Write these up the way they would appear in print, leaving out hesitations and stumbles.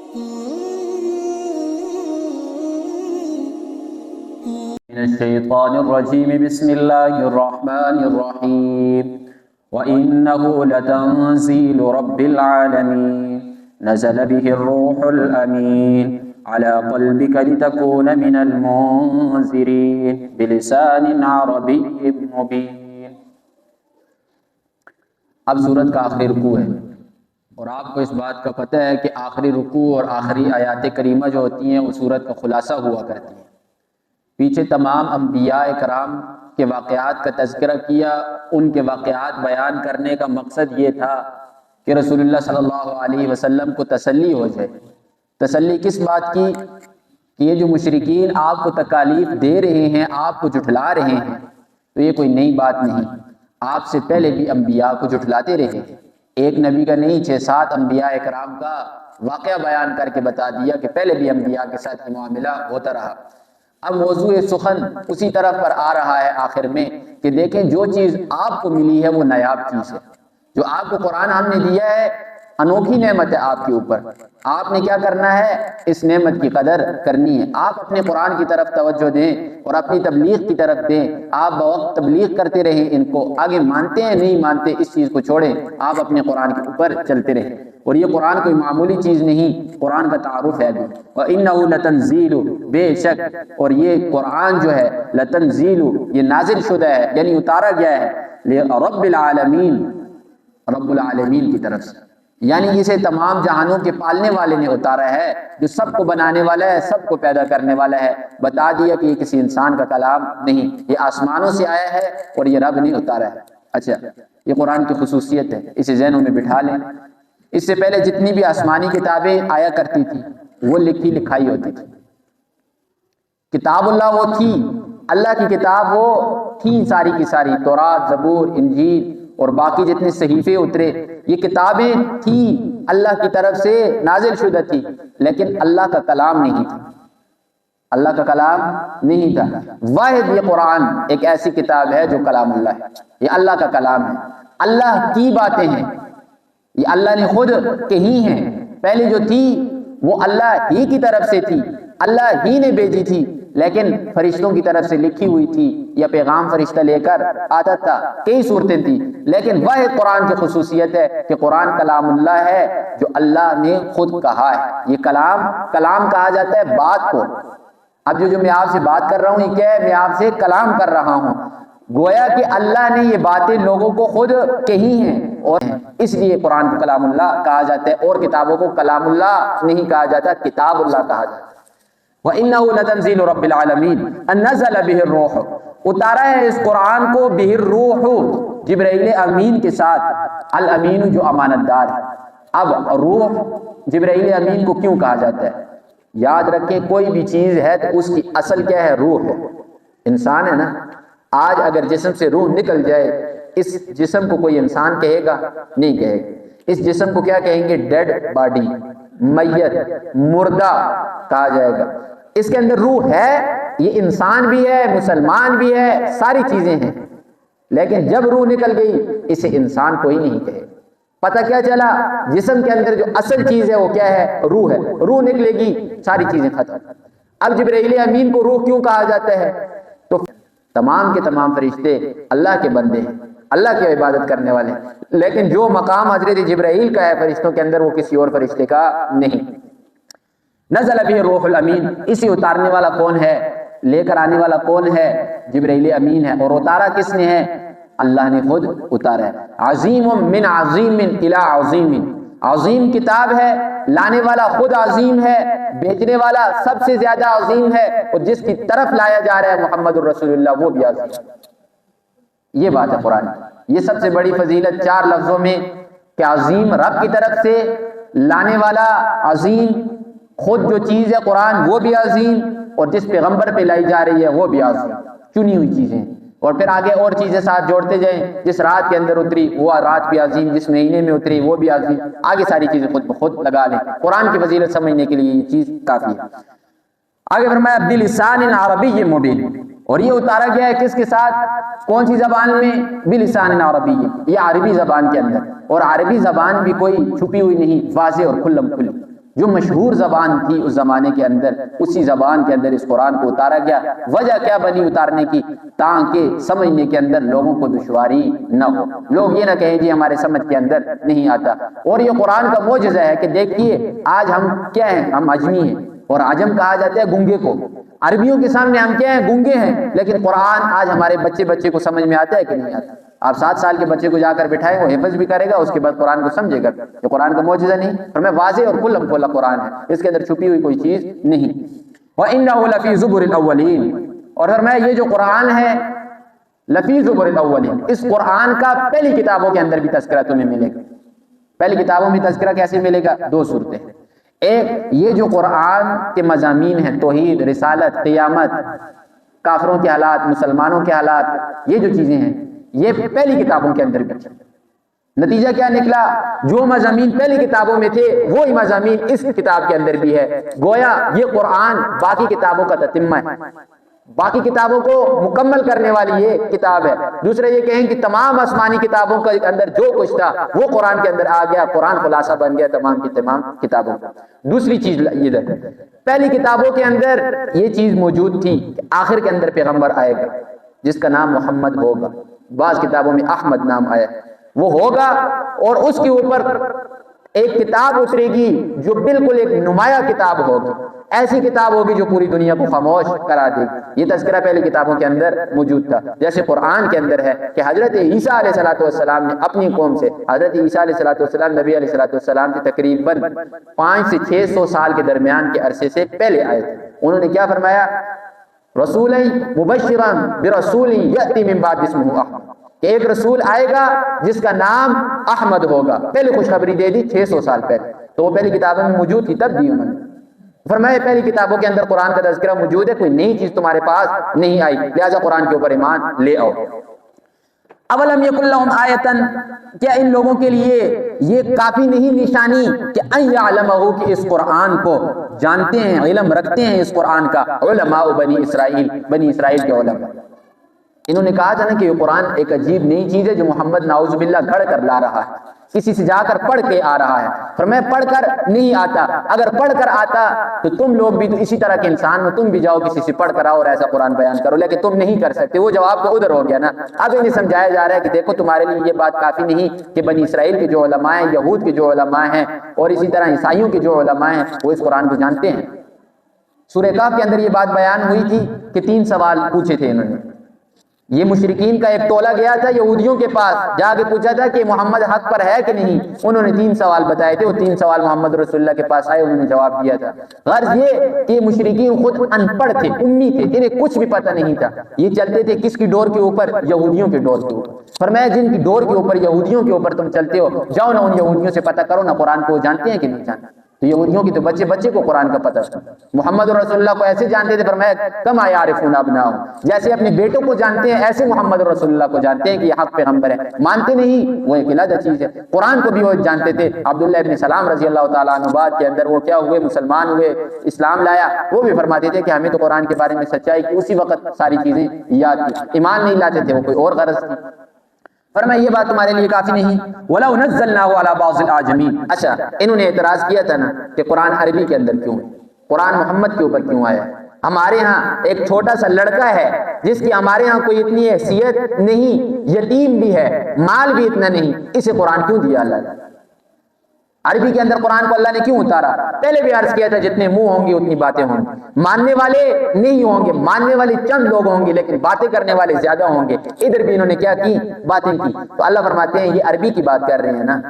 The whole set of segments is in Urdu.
من الشيطان الرجيم بسم الله الرحمن الرحيم وإنه لتنزيل رب العالمين نزل به الروح الأمين على قلبك لتكون من المنذرين بلسان عربي مبين۔ اب سورت کا آخری رکوع ہے، اور آپ کو اس بات کا پتہ ہے کہ آخری رکوع اور آخری آیات کریمہ جو ہوتی ہیں وہ سورت کا خلاصہ ہوا کرتی ہیں۔ پیچھے تمام انبیاء کرام کے واقعات کا تذکرہ کیا، ان کے واقعات بیان کرنے کا مقصد یہ تھا کہ رسول اللہ صلی اللہ علیہ وسلم کو تسلی ہو جائے۔ تسلی کس بات کی؟ کہ یہ جو مشرکین آپ کو تکالیف دے رہے ہیں، آپ کو جھٹلا رہے ہیں، تو یہ کوئی نئی بات نہیں، آپ سے پہلے بھی انبیاء کو جھٹلاتے رہے، ایک نبی کا نہیں 6-7 انبیاء کرام کا واقعہ بیان کر کے بتا دیا کہ پہلے بھی انبیاء کے ساتھ یہ معاملہ ہوتا رہا۔ اب موضوع سخن اسی طرف پر آ رہا ہے آخر میں کہ دیکھیں جو چیز آپ کو ملی ہے وہ نایاب چیز ہے، جو آپ کو قرآن ہم نے دیا ہے انوکھی نعمت ہے آپ کے اوپر، آپ نے کیا کرنا ہے؟ اس نعمت کی قدر کرنی ہے۔ آپ اپنے قرآن کی طرف توجہ دیں اور اپنی تبلیغ کی طرف دیں، آپ بوقت تبلیغ کرتے رہیں، ان کو آگے مانتے ہیں نہیں مانتے اس چیز کو چھوڑیں، آپ اپنے قرآن کے اوپر چلتے رہیں۔ اور یہ قرآن کوئی معمولی چیز نہیں، قرآن کا تعارف ہے بھی، وَإِنَّهُ لَتَنزِيلُ، بے شک اور یہ قرآن جو ہے لتنزیل، یہ نازل شدہ ہے یعنی اتارا گیا ہے رب العالمین، رب العالمین کی طرف سے، یعنی اسے تمام جہانوں کے پالنے والے نے اتارا ہے، جو سب کو بنانے والا ہے، سب کو پیدا کرنے والا ہے۔ بتا دیا کہ یہ کسی انسان کا کلام نہیں، یہ آسمانوں سے آیا ہے اور یہ رب نے اتارا ہے۔ اچھا، یہ قرآن کی خصوصیت ہے، اسے ذہنوں میں بٹھا لیں۔ اس سے پہلے جتنی بھی آسمانی کتابیں آیا کرتی تھی وہ لکھی لکھائی ہوتی تھی، کتاب اللہ وہ تھی، اللہ کی کتاب وہ تھی ساری کی ساری، تورات، زبور، انجیل اور باقی جتنے صحیفے اترے، یہ کتابیں تھی اللہ کی طرف سے نازل شدہ تھی، لیکن اللہ کا کلام نہیں تھا، اللہ کا کلام نہیں تھا۔ واحد یہ قرآن ایک ایسی کتاب ہے جو کلام اللہ ہے، یہ اللہ کا کلام ہے، اللہ کی باتیں ہیں، یہ اللہ نے خود کہی ہیں، پہلے جو تھی وہ اللہ ہی کی طرف سے تھی، اللہ ہی نے بھیجی تھی، لیکن فرشتوں کی طرف سے لکھی ہوئی تھی یا پیغام فرشتہ لے کر آتا تھا، کئی صورتیں تھیں، لیکن واحد قرآن کی خصوصیت ہے کہ قرآن کلام اللہ ہے جو اللہ نے خود کہا ہے۔ یہ کلام کہا جاتا ہے بات کو۔ اب جو میں آپ سے بات کر رہا ہوں یہ کیا ہے؟ میں آپ سے کلام کر رہا ہوں، گویا کہ اللہ نے یہ باتیں لوگوں کو خود کہی ہیں، اور اس لیے قرآن کو کلام اللہ کہا جاتا ہے، اور کتابوں کو کلام اللہ نہیں کہا جاتا، کتاب اللہ کہا جاتا ہے۔ وَإِنَّهُ لَتَنزِيلُ رَبِّ الْعَالَمِينَ نَزَلَ بِهِ الرُّوحُ، اتارا ہے اس قرآن کو بِهِ الرُّوحُ، جبرائیل امین کے ساتھ، الامین جو امانت دار ہے۔ اب روح جبرائیل امین کو کیوں کہا جاتا ہے؟ یاد رکھیں کوئی بھی چیز ہے تو اس کی اصل کیا ہے؟ روح ہے۔ انسان ہے نا، آج اگر جسم سے روح نکل جائے، اس جسم کو کوئی انسان کہے گا؟ نہیں کہے گا۔ اس جسم کو کیا کہیں گے؟ ڈیڈ باڈی، میت، مردہ کہا جائے گا۔ اس کے اندر روح ہے، یہ انسان بھی ہے، مسلمان بھی ہے، ساری چیزیں ہیں، لیکن جب روح نکل گئی اسے انسان کوئی نہیں کہے۔ پتہ کیا چلا؟ جسم کے اندر جو اصل چیز ہے وہ کیا ہے؟ روح ہے، روح نکلے گی ساری چیزیں ختم۔ اب جبرائیل امین کو روح کیوں کہا جاتا ہے؟ تو تمام کے تمام فرشتے اللہ کے بندے ہیں، اللہ کی عبادت کرنے والے ہیں، لیکن جو مقام حضرت جبرائیل کا ہے فرشتوں کے اندر وہ کسی اور فرشتے کا نہیں۔ نزل به الروح الامین، اسی اتارنے والا کون ہے؟ لے کر آنے والا کون ہے؟ جبرائیل امین ہے، اور اتارا کس نے ہے؟ اللہ نے خود اتارا ہے۔ عظیم من عظیم الی عظیم، عظیم کتاب ہے، لانے والا خود عظیم ہے، بیچنے والا سب سے زیادہ عظیم ہے، اور جس کی طرف لایا جا رہا ہے محمد الرسول اللہ وہ بھی عظیم ہے۔ یہ بات ہے قرآن، یہ سب سے بڑی فضیلت 4 لفظوں میں کہ عظیم رب کی طرف سے، لانے والا عظیم، خود جو چیز ہے قرآن وہ بھی عظیم، اور جس پیغمبر پہ لائی جا رہی ہے وہ بھی عظیم، چنی ہوئی چیزیں، اور پھر آگے اور چیزیں ساتھ جوڑتے جائیں، جس رات کے اندر اتری وہ رات بھی عظیم، جس مہینے میں اتری وہ بھی عظیم، آگے ساری چیزیں خود بخود لگا لیں، قرآن کی فضیلت سمجھنے کے لیے یہ چیز کافی ہے۔ آگے فرمایا بلسان عربی مبین، اور یہ اتارا گیا ہے کس کے ساتھ؟ کون سی زبان میں؟ بلسان عربی، یہ عربی زبان کے اندر، اور عربی زبان بھی کوئی چھپی ہوئی نہیں، واضح اور کھلم کھلی، جو مشہور زبان تھی اس زمانے کے اندر، اسی زبان کے اندر اس قرآن کو اتارا گیا۔ وجہ کیا بنی اتارنے کی؟ تاکہ سمجھنے کے اندر لوگوں کو دشواری نہ ہو، لوگ یہ نہ کہیں جی ہمارے سمجھ کے اندر نہیں آتا۔ اور یہ قرآن کا معجزہ ہے کہ دیکھیے آج ہم کیا ہیں، ہم عجمی ہیں، اور عجم کہا جاتا ہے گنگے کو۔ عربیوں کے سامنے ہم کیا ہیں، گنگے ہیں، لیکن قرآن آج ہمارے بچے کو سمجھ میں آتا ہے کہ نہیں آتا؟ آپ 7 سال کے بچے کو جا کر بٹھائیں، وہ حفظ بھی کرے گا، اس کے بعد قرآن کو سمجھے گا۔ یہ قرآن کا معجزہ نہیں، اور میں واضح اور کھلا کھلا قرآن ہے، اس کے اندر چھپی ہوئی کوئی چیز نہیں۔ وَإِنَّهُ لَفِي زُبُرِ الْأَوَّلِينَ، اور فرمایا یہ جو قرآن ہے لفی زبر الاولین، اس قرآن کا پہلی کتابوں کے اندر بھی تذکرہ تمہیں ملے گا۔ پہلی کتابوں میں تذکرہ کیسے ملے گا؟ 2 صورتیں، ایک یہ جو قرآن کے مضامین ہیں، توحید، رسالت، قیامت، کافروں کے حالات، مسلمانوں کے حالات، یہ جو چیزیں ہیں یہ پہلی کتابوں کے اندر بھی تھی۔ نتیجہ کیا نکلا؟ جو مضامین پہلی کتابوں میں تھے وہی مضامین اس کتاب کے اندر بھی ہے۔ گویا یہ قرآن باقی کتابوں کا تتمہ ہے، باقی کتابوں کو مکمل کرنے والی یہ کتاب ہے۔ دوسرا یہ کہیں کہ تمام آسمانی کتابوں کے اندر جو کچھ تھا وہ قرآن کے اندر آ گیا، قرآن خلاصہ بن گیا تمام کی تمام کتابوں کا۔ دوسری چیز یہ ہے، پہلی کتابوں کے اندر یہ چیز موجود تھی کہ آخر کے اندر پیغمبر آئے گا جس کا نام محمد ہوگا، بعض کتابوں میں احمد نام آیا، وہ ہوگا، اور اس کے اوپر ایک کتاب اترے گی جو بالکل ایک نمایاں کتاب ہوگی، ایسی کتاب ہوگی جو پوری دنیا کو خاموش کرا دے گی۔ یہ تذکرہ پہلی کتابوں کے اندر موجود تھا، جیسے قرآن کے اندر ہے کہ حضرت عیسیٰ علیہ السلام نے اپنی قوم سے، حضرت عیسیٰ علیہ السلام نبی علیہ السلام سے تقریباً 500 سے 600 سال کے درمیان کے عرصے سے پہلے آئے تھے۔ انہوں نے کیا فرمایا؟ رسول مبشرا برسول یأتی من بعد اسمہ احمد، کہ ایک رسول آئے گا جس کا نام احمد ہوگا۔ پہلے خوشخبری دے دی 600 سال پہلے، تو وہ پہلی کتابوں میں موجود تھی، تب دی انہوں نے۔ فرمایا پہلی کتابوں کے اندر قرآن کا تذکرہ موجود ہے، کوئی نئی چیز تمہارے پاس نہیں آئی، لہذا قرآن کے اوپر ایمان لے آؤ۔ اولم یکن لہم آیتن، کیا ان لوگوں کے لیے یہ کافی نہیں نشانی کہ ان یعلمہ، کہ اس قرآن کو جانتے ہیں، علم رکھتے ہیں اس قرآن کا علماء بنی اسرائیل، بنی اسرائیل کے علماء۔ انہوں نے کہا تھا نا کہ یہ قرآن ایک عجیب نئی چیز ہے جو محمد نعوذ باللہ گھڑ کر لا رہا ہے، کسی سے جا کر پڑھ کے آ رہا ہے۔ فرمایا پڑھ کر نہیں آتا، اگر پڑھ کر آتا تو تم لوگ بھی تو اسی طرح کے انسان ہو، تم بھی جاؤ کسی سے پڑھ کر آؤ اور ایسا قرآن بیان کرو، لیکن تم نہیں کر سکتے۔ وہ جواب تو ادھر ہو گیا نا۔ اب انہیں سمجھایا جا رہا ہے کہ دیکھو تمہارے لیے یہ بات کافی نہیں کہ بنی اسرائیل کے جو علماء ہیں، یہود کے جو علماء ہیں، اور اسی طرح عیسائیوں کے جو علماء ہیں وہ اس قرآن کو جانتے ہیں۔ سورہ کہف کے اندر یہ بات بیان ہوئی تھی کہ 3 سوال پوچھے تھے انہوں نے۔ یہ مشرکین کا ایک ٹولہ گیا تھا یہودیوں کے پاس، جا کے پوچھا تھا کہ محمد حق پر ہے کہ نہیں۔ انہوں نے 3 سوال بتائے تھے، وہ 3 سوال محمد رسول اللہ کے پاس آئے، انہوں نے جواب دیا تھا۔ غرض یہ کہ مشرکین خود ان پڑھ تھے، امی تھے، انہیں کچھ بھی پتہ نہیں تھا۔ یہ چلتے تھے کس کی ڈور کے اوپر؟ یہودیوں کے ڈور کے اوپر۔ فرمایا جن کی ڈور کے اوپر، یہودیوں کے اوپر تم چلتے ہو، جاؤ نہ ان یہودیوں سے پتہ کرو نا قرآن کو جانتے ہیں کہ نہیں جانتے۔ تو یہودیوں کی تو بچے بچے کو قرآن کا پتہ تھا، محمد رسول اللہ کو ایسے جانتے تھے۔ فرمایا کما یعرفون ابناءہم، جیسے اپنے بیٹوں کو جانتے ہیں ایسے محمد رسول اللہ کو جانتے ہیں کہ یہ حق پیغمبر ہے۔ مانتے نہیں، وہ ایک علیحدہ چیز ہے۔ قرآن کو بھی وہ جانتے تھے۔ عبداللہ ابن سلام رضی اللہ تعالیٰ عنہ بعد کے اندر وہ کیا ہوئے؟ مسلمان ہوئے، اسلام لایا۔ وہ بھی فرماتے تھے کہ ہمیں تو قرآن کے بارے میں سچائی کی اسی وقت ساری چیزیں یاد تھی، ایمان نہیں لاتے تھے، وہ کوئی اور غرض تھی۔ فرمایا یہ بات تمہارے لیے کافی نہیں۔ وَلَوْ نَزَّلْنَاهُ عَلَى بَعْضِ الْأَعْجَمِينَ، اچھا انہوں نے اعتراض کیا تھا نا کہ قرآن عربی کے اندر کیوں ہے، قرآن محمد کے اوپر کیوں آیا؟ ہمارے ہاں ایک چھوٹا سا لڑکا ہے جس کی ہمارے ہاں کوئی اتنی حیثیت نہیں، یتیم بھی ہے، مال بھی اتنا نہیں، اسے قرآن کیوں دیا اللہ نے؟ عربی کے اندر قرآن کو اللہ نے کیوں اتارا؟ پہلے بھی عرض کیا تھا جتنے منہ ہوں گے اتنی باتیں ہوں گی، ماننے والے نہیں ہوں گے، ماننے والے چند لوگ ہوں گے لیکن باتیں کرنے والے زیادہ ہوں گے۔ ادھر بھی انہوں نے کیا کی؟ باتیں کی۔ تو اللہ فرماتے ہیں یہ عربی کی بات کر رہے ہیں نا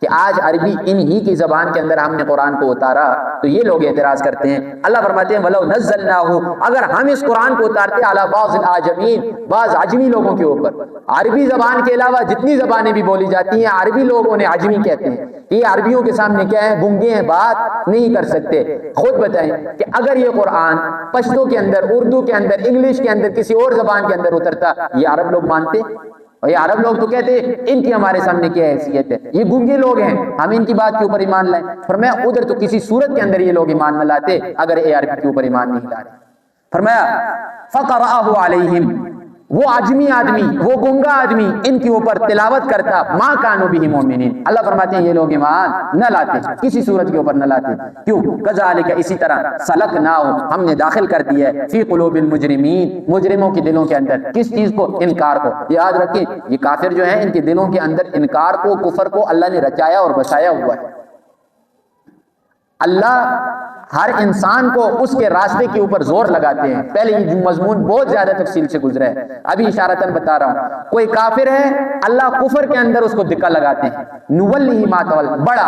کہ آج عربی انہی کی زبان کے اندر ہم نے قرآن کو اتارا، تو یہ لوگ اعتراض کرتے ہیں۔ اللہ فرماتے ہیں وَلَوْ نَزَّلْنَاهُ، اگر ہم اس قرآن کو اتارتے عَلَى بَعْضِ الْأَعْجَمِينَ، بعض عجمی لوگوں کے اوپر، عربی زبان کے علاوہ جتنی زبانیں بھی بولی جاتی ہیں عربی لوگ انہیں عجمی کہتے ہیں۔ یہ عربیوں کے سامنے کیا ہے؟ گنگے ہیں، بات نہیں کر سکتے۔ خود بتائیں کہ اگر یہ قرآن پشتو کے اندر، اردو کے اندر، انگلش کے اندر، کسی اور زبان کے اندر اترتا، یہ عرب لوگ مانتے؟ اور یہ عرب لوگ تو کہتے ہیں ان کی ہمارے سامنے کیا حیثیت ہے، یہ گنگے لوگ ہیں، ہم ان کی بات کے اوپر ایمان لائیں۔ فرمایا ادھر تو کسی صورت کے اندر یہ لوگ ایمان نہ لاتے اگر اے عربی کے اوپر ایمان نہیں لا رہے۔ فرمایا فَقَرَأَهُ عَلَيْهِمْ، وہ عجمی آدمی، وہ گنگا آدمی ان کے اوپر تلاوت کرتا، ما کانوا بہ مومنین، اللہ فرماتے ہیں یہ لوگ ایمان نہ لاتے، کسی صورت کے اوپر نہ لاتے. کیوں؟ کذالک، اسی طرح سلکناہ، ہم نے داخل کر دیا ہے فی قلوب المجرمین، مجرموں کے دلوں کے اندر. کس چیز کو؟ انکار کو. یاد رکھیں یہ کافر جو ہیں ان کے دلوں کے اندر انکار کو، کفر کو اللہ نے رچایا اور بسایا ہوا ہے. اللہ ہر انسان کو اس کے راستے کے اوپر زور لگاتے ہیں. پہلے یہ مضمون بہت زیادہ تفصیل سے گزرا ہے، ابھی اشارتاً بتا رہا ہوں. کوئی کافر ہے، اللہ کفر کے اندر اس کو دھکا لگاتے ہیں. نولیہ ما تولی، بڑھ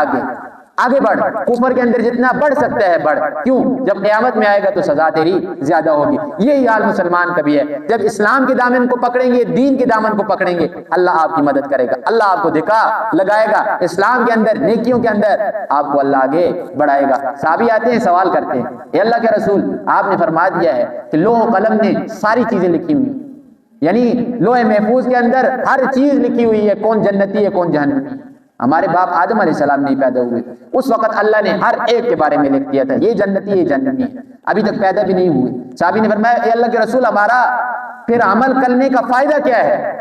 آگے بڑھ، کفر کے اندر جتنا بڑھ سکتا ہے بڑھ. کیوں؟ جب قیامت میں آئے گا تو سزا تیری زیادہ ہوگی. یہی حال مسلمان کا بھی ہے. جب اسلام کے دامن کو پکڑیں گے، دین کے دامن کو پکڑیں گے، اللہ آپ کی مدد کرے گا، اللہ آپ کو دھکا لگائے گا. اسلام کے اندر، نیکیوں کے اندر آپ کو اللہ آگے بڑھائے گا. صحابی آتے ہیں، سوال کرتے ہیں، اے اللہ کے رسول، آپ نے فرما دیا ہے کہ لوح و قلم نے ساری چیزیں لکھی ہوئی، یعنی لوح محفوظ کے اندر ہر چیز لکھی ہوئی ہے، کون جنتی ہے کون جہنمی. ہمارے باپ آدم علیہ السلام نہیں پیدا ہوئے، اس وقت اللہ نے ہر ایک کے بارے میں لکھ دیا تھا، یہ جنتی ہے یہ جہنمی ہے، ابھی تک پیدا بھی نہیں ہوئے. صحابی نے فرمایا، اے اللہ کے رسول، ہمارا پھر عمل کرنے کا فائدہ کیا ہے؟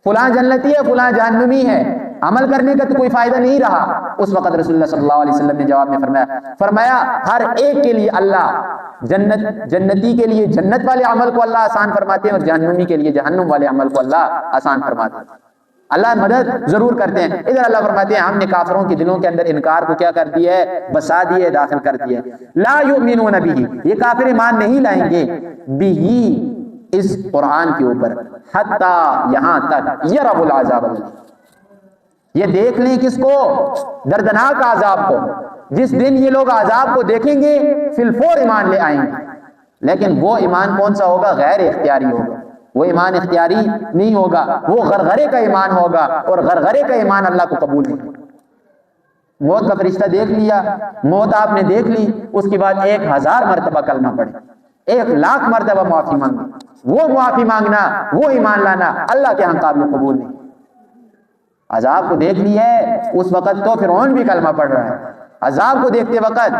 فلاں جنتی ہے فلاں جہنمی ہے، عمل کرنے کا تو کوئی فائدہ نہیں رہا. اس وقت رسول اللہ صلی اللہ علیہ وسلم نے جواب میں فرمایا ہر ایک کے لیے اللہ جنتی کے لیے جنت والے عمل کو اللہ آسان فرماتے ہیں، اور جہنمی کے لیے جہنم والے عمل کو اللہ آسان فرماتے ہیں. اللہ مدد ضرور کرتے ہیں. ادھر اللہ فرماتے ہیں ہم نے کافروں کے دلوں کے اندر انکار کو کیا کر دیا ہے؟ بسا دیا ہے، داخل کر دیا ہے. لا یؤمنون بہ، یہ کافر ایمان نہیں لائیں گے، بہ، اس قرآن کے اوپر، حتی، یہاں تک، یروا العذاب، یہ دیکھ لیں کس کو؟ دردناک عذاب کو. جس دن یہ لوگ عذاب کو دیکھیں گے فی الفور ایمان لے آئیں گے. لیکن وہ ایمان کون سا ہوگا؟ غیر اختیاری ہوگا. وہ ایمان اختیاری نہیں ہوگا، وہ غرغرے کا ایمان ہوگا، اور غرغرے کا ایمان اللہ کو قبول نہیں. موت کا فرشتہ دیکھ لیا، موت آپ نے دیکھ لی، اس کے بعد 1000 مرتبہ کلمہ پڑھے، 1,00,000 مرتبہ معافی مانگی. وہ معافی مانگنا، وہ ایمان لانا اللہ کے ہاں قابل قبول نہیں. عذاب کو دیکھ لی ہے اس وقت تو فرعون بھی کلمہ پڑھ رہا ہے. عذاب کو دیکھتے وقت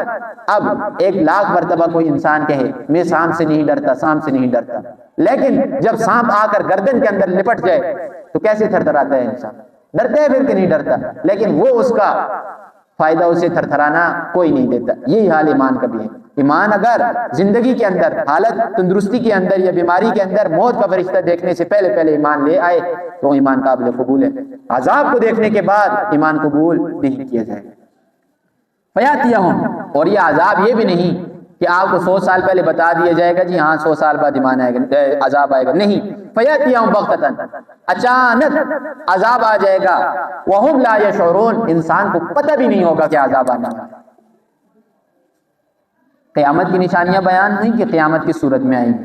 اب 1,00,000 مرتبہ کوئی انسان کہے میں سانپ سے نہیں ڈرتا، سانپ سے نہیں ڈرتا، لیکن جب سانپ آ کر گردن کے اندر لپٹ جائے تو کیسے تھرتھراتا ہے انسان؟ ڈرتا ہے پھر کہ نہیں ڈرتا؟ لیکن وہ اس کا فائدہ اسے تھرتھرانا کوئی نہیں دیتا. یہی حال ایمان کا بھی ہے. ایمان اگر زندگی کے اندر، حالت تندرستی کے اندر یا بیماری کے اندر موت کا فرشتہ دیکھنے سے پہلے ایمان لے آئے تو ایمان قابل قبول ہے. عذاب کو دیکھنے کے بعد ایمان قبول نہیں کیا جائے. فیاتیہم، اور یہ عذاب یہ بھی نہیں کہ آپ کو 100 سال پہلے بتا دیا جائے گا جی ہاں 100 سال بعد ایمان آئے گا، عذاب آئے گا. نہیں، فیاتیہم بغتۃ، اچانک عذاب آ جائے گا. وہم لا یشعرون، انسان کو پتہ بھی نہیں ہوگا کہ عذاب آنا ہے. قیامت کی نشانیاں بیان نہیں کہ قیامت کس صورت میں آئیں گی.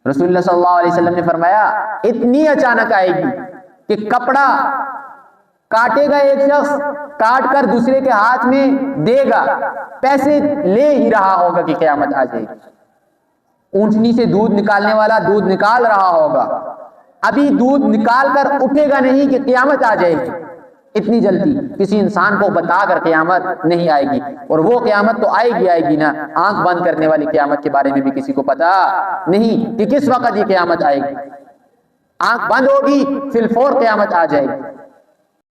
رسول اللہ صلی اللہ علیہ وسلم نے فرمایا اتنی اچانک آئے گی کہ کپڑا کاٹے گا ایک شخص، کاٹ کر دوسرے کے ہاتھ میں دے گا، پیسے لے ہی رہا ہوگا کہ قیامت آ جائے گی. اونٹنی سے دودھ نکالنے والا دودھ نکال رہا ہوگا، ابھی دودھ نکال کر اٹھے گا نہیں کہ قیامت آ جائے گی. اتنی جلدی کسی انسان کو بتا کر قیامت نہیں آئے گی. اور وہ قیامت تو آئے گی نا، آنکھ بند کرنے والی قیامت کے بارے میں بھی کسی کو پتا نہیں کہ کس وقت یہ قیامت آئے گی. آنکھ بند ہوگی فی الفور قیامت آ جائے گی.